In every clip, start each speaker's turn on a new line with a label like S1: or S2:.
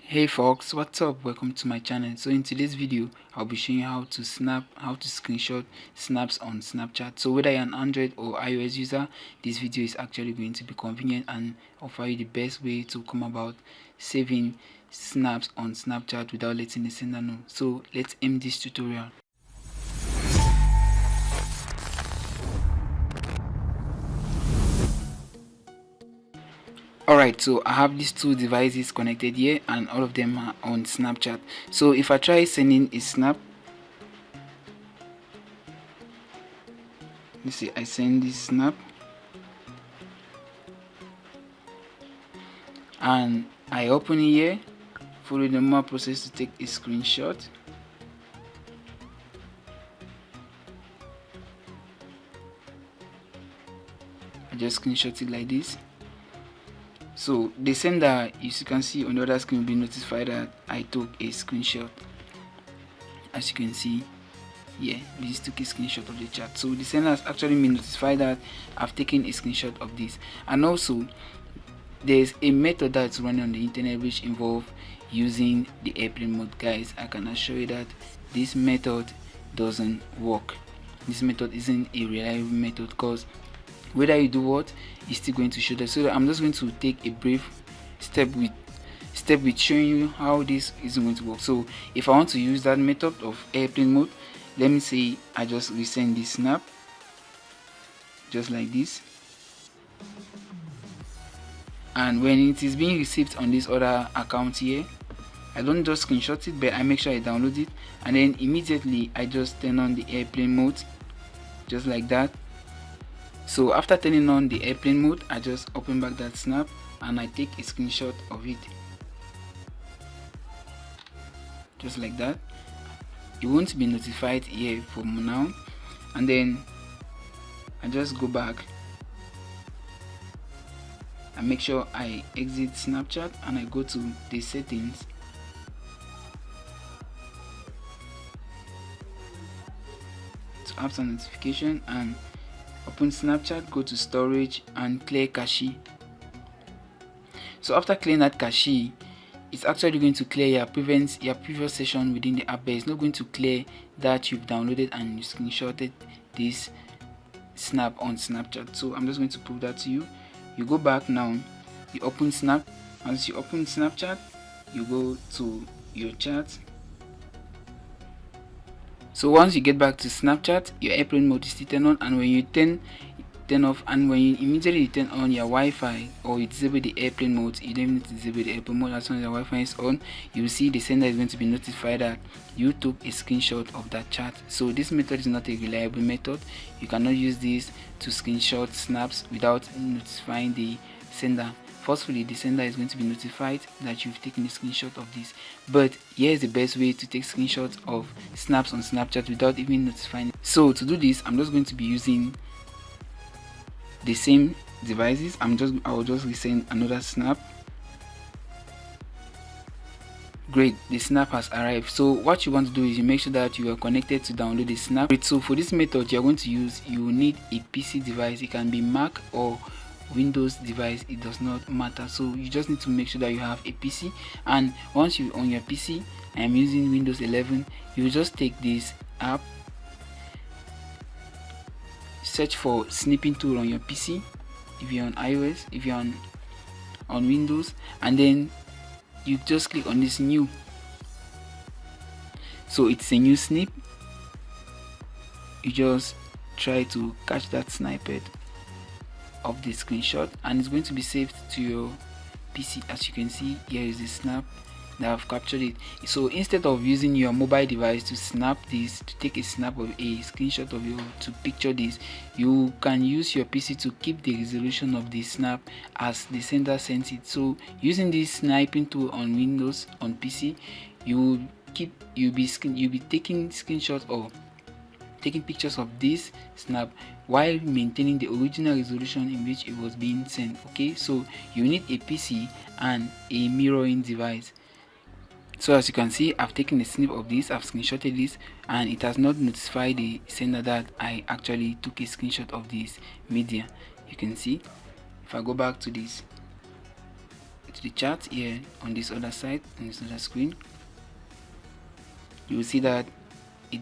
S1: Hey folks, what's up? Welcome to my channel. So in today's video I'll be showing you how to screenshot snaps on Snapchat. So whether you're an Android or iOS user, this video is actually going to be convenient and offer you the best way to come about saving snaps on Snapchat without letting the sender know. So let's aim this tutorial. Alright, so I have these two devices connected here and all of them are on Snapchat. So if I try sending a snap, let's see, I send this snap and I open it here, follow the normal process to take a screenshot. I just screenshot it like this. So the sender, as you can see on the other screen, will be notified that I took a screenshot. As you can see, yeah, this took a screenshot of the chat. So the sender has actually been notified that I've taken a screenshot of this. And also there's a method that's running on the internet which involves using the airplane mode. Guys, I can assure you that this method doesn't work. This method isn't a reliable method, because whether you do what, it's still going to show that. So I'm just going to take a brief step with showing you how this is going to work. So if I want to use that method of airplane mode, let me say I just resend this snap just like this, and when it is being received on this other account here, I don't just screenshot it, but I make sure I download it, and then immediately I just turn on the airplane mode just like that. So after turning on the airplane mode, I just open back that snap and I take a screenshot of it just like that. You won't be notified here from now, and then I just go back and make sure I exit Snapchat and I go to the settings. To apps and notification, and open Snapchat, go to storage and clear cache. So after clearing that cache, it's actually going to clear your previous session within the app, but it's not going to clear that you've downloaded and you screenshotted this snap on Snapchat. So I'm just going to prove that to you. You go back now, you open Snap. As you open Snapchat, you go to your chat. So once you get back to Snapchat, your airplane mode is still turned on, and when you turn off, and when you immediately turn on your Wi-Fi or you disable the airplane mode, you don't even need to disable the airplane mode. As soon as your Wi-Fi is on, you will see the sender is going to be notified that you took a screenshot of that chat. So this method is not a reliable method. You cannot use this to screenshot snaps without notifying the sender. Forcefully, the sender is going to be notified that you've taken a screenshot of this. But here's the best way to take screenshots of snaps on Snapchat without even notifying. So to do this, I'm just going to be using the same devices. I will just resend another snap. Great, the snap has arrived. So what you want to do is you make sure that you are connected to download the snap. So for this method you're going to use, you will need a PC device. It can be Mac or Windows device, it does not matter. So you just need to make sure that you have a PC, and once you're on your PC, I am using Windows 11, you just take this app, search for snipping tool on your PC if you're on iOS, if you're on Windows, and then you just click on this new. So it's a new snip. You just try to catch that snippet of the screenshot and it's going to be saved to your PC. As you can see, here is the snap that I've captured it. So instead of using your mobile device to snap this, to take a snap of a screenshot of your, to picture this, you can use your PC to keep the resolution of the snap as the sender sends it. So using this sniping tool on Windows, on PC, you'll be taking screenshots or taking pictures of this snap while maintaining the original resolution in which it was being sent. Okay, so you need a PC and a mirroring device. So as you can see, I've taken a snip of this, I've screenshotted this, and it has not notified the sender that I actually took a screenshot of this media. You can see if I go back to this to the chat here on this other side, on this other screen, you will see that it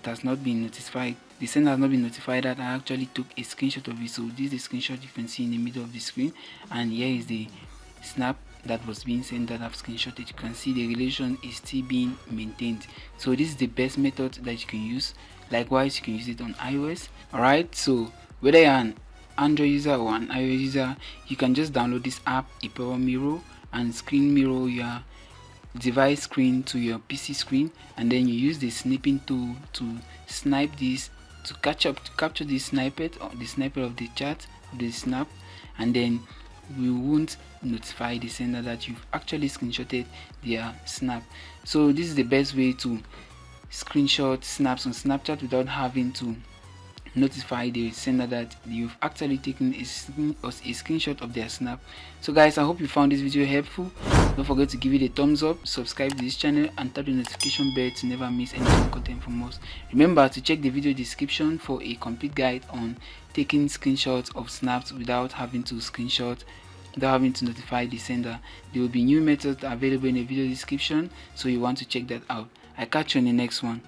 S1: has not been notified. The sender has not been notified that I actually took a screenshot of it. So this is the screenshot you can see in the middle of the screen, and here is the snap that was being sent that I've screenshotted. You can see the relation is still being maintained. So this is the best method that you can use. Likewise, you can use it on iOS. Alright, so whether you're an Android user or an iOS user, you can just download this app, Power Mirror, and screen mirror your device screen to your PC screen, and then you use the sniping tool to snipe this, to capture the snippet or the snippet of the chat of the snap, and then we won't notify the sender that you've actually screenshotted their snap. So this is the best way to screenshot snaps on Snapchat without having to notify the sender that you've actually taken a screenshot of their snap. So guys, I hope you found this video helpful. Don't forget to give it a thumbs up, subscribe to this channel, and tap the notification bell to never miss any content from us. Remember to check the video description for a complete guide on taking screenshots of snaps without having to notify the sender. There will be new methods available in the video description, so you want to check that out. I'll catch you in the next one.